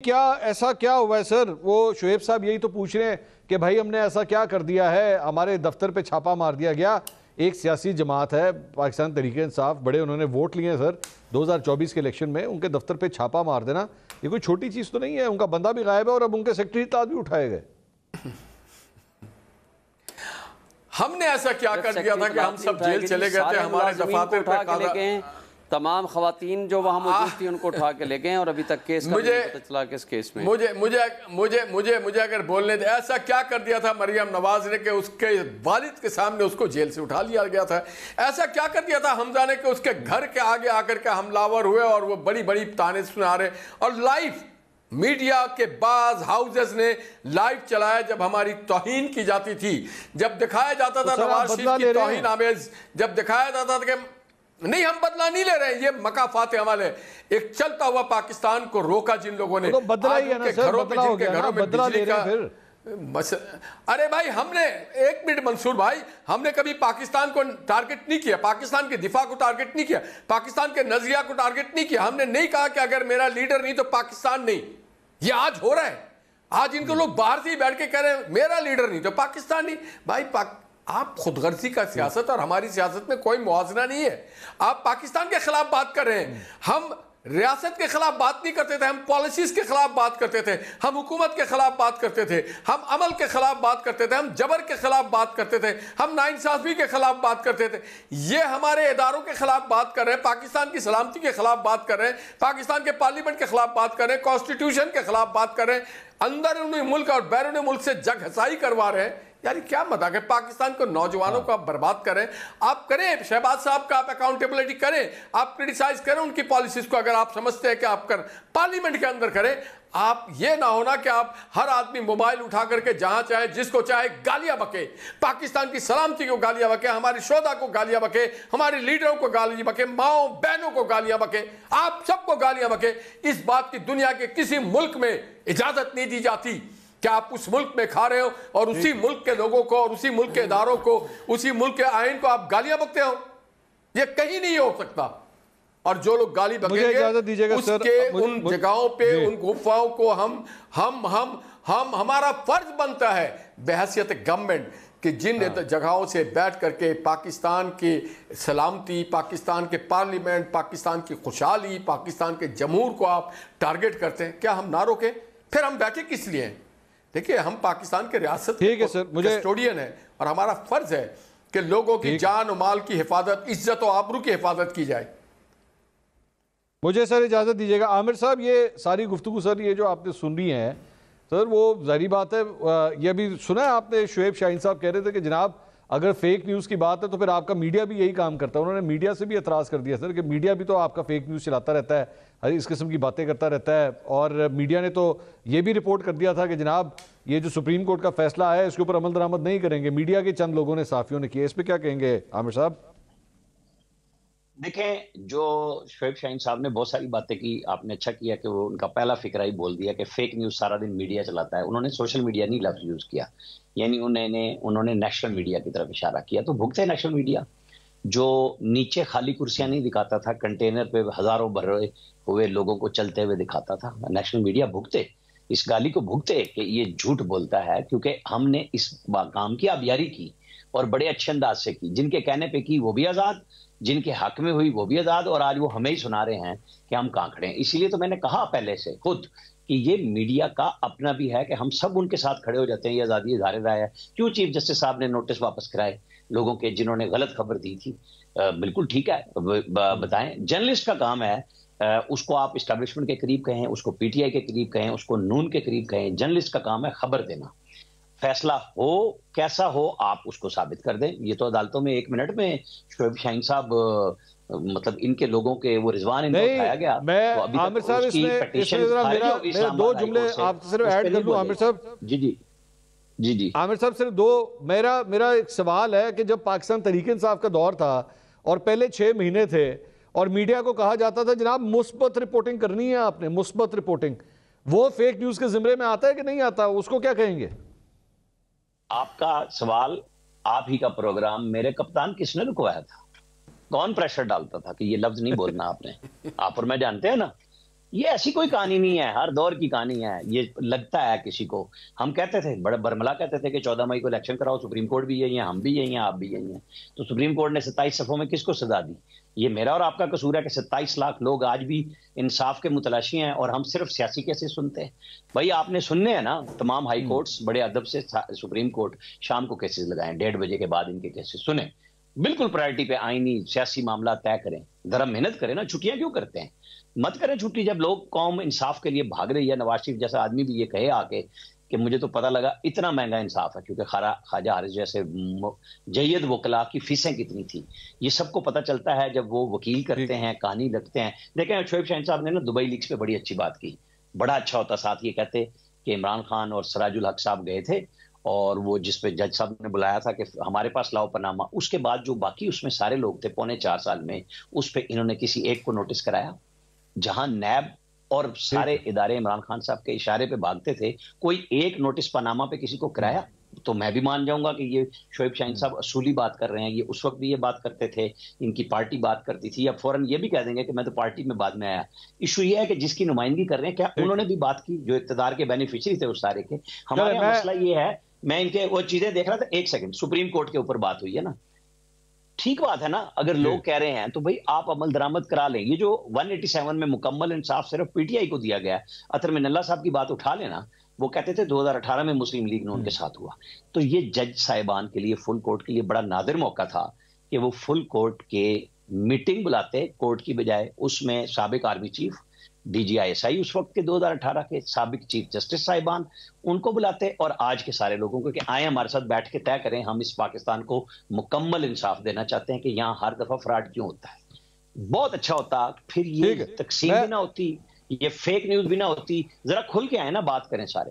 क्या ऐसा क्या हुआ है सर? वो शुएब साहब यही तो पूछ रहे हैं कि भाई हमने ऐसा क्या कर दिया है, हमारे दफ्तर पे छापा मार दिया गया। एक सियासी जमात है पाकिस्तान तहरीक इंसाफ, बड़े उन्होंने वोट लिए हैं सर 2024 के इलेक्शन में, उनके दफ्तर पे छापा मार देना ये कोई छोटी चीज़ तो नहीं है। उनका बंदा भी गायब है और अब उनके सेक्रेटरी ताज भी उठाए गए। हमने ऐसा क्या कर दिया था कि हम सब जेल चले गए थे? हमारे दफातर पे तमाम खवातीन जो वहाँ मौजूद थी उनको उठा के ले गए और अभी तक केस का नहीं पता चला किस केस में। मुझे अगर बोलने दे, ऐसा क्या कर दिया था मरियम नवाज ने कि उसके वालिद के सामने उसको जेल से उठा लिया गया था? ऐसा क्या कर दिया था हमजा ने कि उसके घर के आगे आकर के हमलावर हुए और वो बड़ी बड़ी ताने सुना रहे? और लाइव मीडिया के बाज हाउसेस ने लाइव चलाया जब हमारी तौहीन की जाती थी, जब दिखाया जाता था नवाज शरीफ की तौहीन आमेज, जब दिखाया जाता था कि नहीं हम बदला नहीं ले रहे हैं, ये मकाफात वाले। एक चलता हुआ पाकिस्तान को रोका जिन लोगों ने, तो बदला ही है ना सर, बदला हो गया ना, बदला ले रहे हैं फिर। बस अरे भाई हमने, एक मिनट मंसूर भाई, हमने कभी पाकिस्तान को टारगेट नहीं किया, पाकिस्तान के दिफा को टारगेट नहीं किया, पाकिस्तान के नजरिया को टारगेट नहीं किया। हमने नहीं कहा कि अगर मेरा लीडर नहीं तो पाकिस्तान नहीं। ये आज हो रहा है, आज इनको लोग बाहर से ही बैठ के कह रहे हैं मेरा लीडर नहीं तो पाकिस्तान नहीं। भाई आप खुदगर्जी का सियासत और हमारी सियासत में कोई मुआवजा नहीं है। आप पाकिस्तान के खिलाफ बात कर रहे हैं, हम रियासत के खिलाफ बात नहीं करते थे, हम पॉलिसीज के खिलाफ बात करते थे, हम हुकूमत के खिलाफ बात करते थे, हम अमल के खिलाफ बात करते थे, हम जबर के खिलाफ बात करते थे, हम नाइंसाफी के खिलाफ बात करते थे। ये हमारे इदारों के खिलाफ बात कर रहे हैं, पाकिस्तान की सलामती के खिलाफ बात कर रहे हैं, पाकिस्तान के पार्लियामेंट के खिलाफ बात कर रहे हैं, कॉन्स्टिट्यूशन के खिलाफ बात कर रहे हैं, अंदरूनी मुल्क और बैरूनी मुल्क से जग हसाई करवा रहे हैं। यार क्या मजाक है? पाकिस्तान को, नौजवानों को आप बर्बाद करें। आप करें शहबाज साहब का, आप अकाउंटेबिलिटी करें, आप क्रिटिसाइज करें उनकी पॉलिसीज को, अगर आप समझते हैं कि आप कर पार्लियामेंट के अंदर करें। आप ये ना होना कि आप हर आदमी मोबाइल उठा करके जहां चाहे जिसको चाहे गालियां बके, पाकिस्तान की सलामती को गालियां बके, हमारी शोधा को गालियां बके, हमारे लीडरों को गालियां बके, माओ बहनों को गालियां बके, आप सबको गालियां बके। इस बात की दुनिया के किसी मुल्क में इजाजत नहीं दी जाती क्या आप उस मुल्क में खा रहे हो और उसी मुल्क के लोगों को और उसी मुल्क के इदारों को, उसी मुल्क के आइन को आप गालियां बकते हो? ये कहीं नहीं हो सकता। और जो लोग गाली बकेंगे उसके उन जगहों पे, उन गुफाओं को हम हमारा फर्ज बनता है बहैसियत गवर्नमेंट कि जिन जगहों से बैठ करके पाकिस्तान की सलामती, पाकिस्तान के पार्लियामेंट, पाकिस्तान की खुशहाली, पाकिस्तान के जमहूर को आप टारगेट करते हैं, क्या हम ना रोके? फिर हम बैठे किस लिए? देखिए हम पाकिस्तान के रियासत के कस्टोडियन है और हमारा फर्ज है कि लोगों की जान और माल की हिफाजत, इज्जत और आबरू की हिफाजत की जाए। मुझे सर इजाज़त दीजिएगा। आमिर साहब, ये सारी गुफ्तगू सर ये जो आपने सुन रही हैं सर, वो जाहिर बात है, ये अभी सुना है आपने शुएब शाहीन साहब कह रहे थे कि जनाब अगर फेक न्यूज़ की बात है तो फिर आपका मीडिया भी यही काम करता है। उन्होंने मीडिया से भी एतराज़ कर दिया सर कि मीडिया भी तो आपका फेक न्यूज़ चलाता रहता है, हर इस किस्म की बातें करता रहता है। और मीडिया ने तो ये भी रिपोर्ट कर दिया था कि जनाब ये जो सुप्रीम कोर्ट का फैसला है इसके ऊपर अमल दरामद नहीं करेंगे। मीडिया के चंद लोगों ने, साफियों ने किया। इस पर क्या कहेंगे आमिर साहब? देखें, जो शुएब शाहीन साहब ने बहुत सारी बातें की, आपने अच्छा किया कि वो उनका पहला फिक्रा ही बोल दिया कि फेक न्यूज़ सारा दिन मीडिया चलाता है। उन्होंने सोशल मीडिया नहीं लफ्ज यूज किया, यानी उन्होंने नेशनल मीडिया की तरफ इशारा किया। तो भुगते नेशनल मीडिया जो नीचे खाली कुर्सियां नहीं दिखाता था, कंटेनर पे हजारों भरे हुए लोगों को चलते हुए दिखाता था, नेशनल मीडिया भुगते, इस गाली को भुगते कि ये झूठ बोलता है, क्योंकि हमने इस काम की आबियारी की और बड़े अच्छे अंदाज से की। जिनके कहने पे की वो भी आजाद, जिनके हक में हुई वो भी आजाद, और आज वो हमें ही सुना रहे हैं कि हम कहां खड़े हैं। इसीलिए तो मैंने कहा पहले से खुद कि ये मीडिया का अपना भी है कि हम सब उनके साथ खड़े हो जाते हैं। ये आजादी इज़हार राय है। क्यों चीफ जस्टिस साहब ने नोटिस वापस कराए लोगों के जिन्होंने गलत खबर दी थी? बिल्कुल ठीक है, बताएं। जर्नलिस्ट का काम है, उसको आप इस्टेब्लिशमेंट के करीब कहें, उसको पीटीआई के करीब कहें, उसको नून के करीब कहें, जर्नलिस्ट का काम है खबर देना। फैसला हो कैसा हो आप उसको साबित कर दें। ये तो अदालतों में 1 मिनट में शुएब शाहीन साहब, मतलब इनके लोगों के वो रिजवान इनको उठाया गया। मैं तो अभी आमिर साहब इसमें दो जुमले आप सिर्फ ऐड कर लूं आमिर साहब। जी आमिर साहब सिर्फ दो, मेरा एक सवाल है कि जब पाकिस्तान तहरीक इंसाफ का दौर था और पहले 6 महीने थे और मीडिया को कहा जाता था जनाब मुस्बत रिपोर्टिंग करनी है आपने, मुस्बत रिपोर्टिंग, वो फेक न्यूज के जिम्मे में आता है कि नहीं आता? उसको क्या कहेंगे? आपका सवाल, आप ही का प्रोग्राम, मेरे कप्तान किसने रुकवाया था? कौन प्रेशर डालता था कि ये लफ्ज नहीं बोलना आपने? आप और मैं जानते हैं ना ये ऐसी कोई कहानी नहीं है, हर दौर की कहानी है। ये लगता है किसी को, हम कहते थे, बड़े बरमला कहते थे कि 14 मई को इलेक्शन कराओ, सुप्रीम कोर्ट भी यही है, हम भी यही हैं, आप भी यही हैं। तो सुप्रीम कोर्ट ने 27 सफ़ों में किसको सजा दी? ये मेरा और आपका कसूर है कि 27 लाख लोग आज भी इंसाफ के मुतलाशी हैं और हम सिर्फ सियासी केसेस सुनते हैं। भाई आपने सुनने हैं ना, तमाम हाई कोर्ट्स बड़े अदब से सुप्रीम कोर्ट शाम को केसेस लगाएं, 1:30 बजे के बाद इनके केसेस सुने, बिल्कुल प्रायोरिटी पे आईनी सियासी मामला तय करें, जरा मेहनत करें ना, छुट्टियां क्यों करते हैं? मत करें छुट्टी जब लोग कौम इंसाफ के लिए भाग रही है। नवाज शरीफ जैसा आदमी भी ये कहे आके कि मुझे तो पता लगा इतना महंगा इंसाफ है, क्योंकि ख्वाजा हारिस जैसे जय्यद वकला की फीसें कितनी थी, ये सबको पता चलता है जब वो वकील करते हैं, कहानी लगते हैं। देखें शोएब शाहीन साहब ने ना दुबई लीक्स पे बड़ी अच्छी बात की, बड़ा अच्छा होता। साथ ये कहते कि इमरान खान और सराजुल हक साहब गए थे और वो जिस पे जज साहब ने बुलाया था कि हमारे पास लाओ पनामा, उसके बाद जो बाकी उसमें सारे लोग थे 4.25 साल में, उस पे इन्होंने किसी एक को नोटिस कराया? जहां नैब और सारे इदारे इमरान खान साहब के इशारे पे भागते थे, कोई एक नोटिस पनामा पे किसी को कराया? तो मैं भी मान जाऊंगा कि ये शोएब शाहीन साहब असूली बात कर रहे हैं। ये उस वक्त भी ये बात करते थे, इनकी पार्टी बात करती थी, अब फौरन ये भी कह देंगे कि मैं तो पार्टी में बाद में आया। इशू ये है कि जिसकी नुमाइंदगी कर रहे हैं, क्या उन्होंने भी बात की जो इक्तदार के बेनिफिशियरी थे उस सारे के? हमारे यहाँ मसला ये है, मैं इनके वो चीजें देख रहा था, एक सेकंड, सुप्रीम कोर्ट के ऊपर बात हुई है ना, ठीक बात है ना, अगर लोग कह रहे हैं तो भाई आप अमल दरामद करा लें। ये जो 187 में मुकम्मल इंसाफ सिर्फ पीटीआई को दिया गया, अतर मिनल्ला साहब की बात उठा लेना, वो कहते थे 2018 में मुस्लिम लीग ने उनके साथ हुआ। तो ये जज साहिबान के लिए, फुल कोर्ट के लिए बड़ा नादिर मौका था कि वो फुल कोर्ट के मीटिंग बुलाते, कोर्ट की बजाय उसमें साबिक आर्मी चीफ, DGISI उस वक्त के 2018 के साबिक चीफ जस्टिस साहिबान, उनको बुलाते और आज के सारे लोगों को कि आए हमारे साथ बैठ के तय करें, हम इस पाकिस्तान को मुकम्मल इंसाफ देना चाहते हैं कि यहाँ हर दफा फ्रॉड क्यों होता है। बहुत अच्छा होता, फिर ये तकसीम भी ना होती, ये फेक न्यूज भी ना होती। जरा खुल के आए ना, बात करें सारे।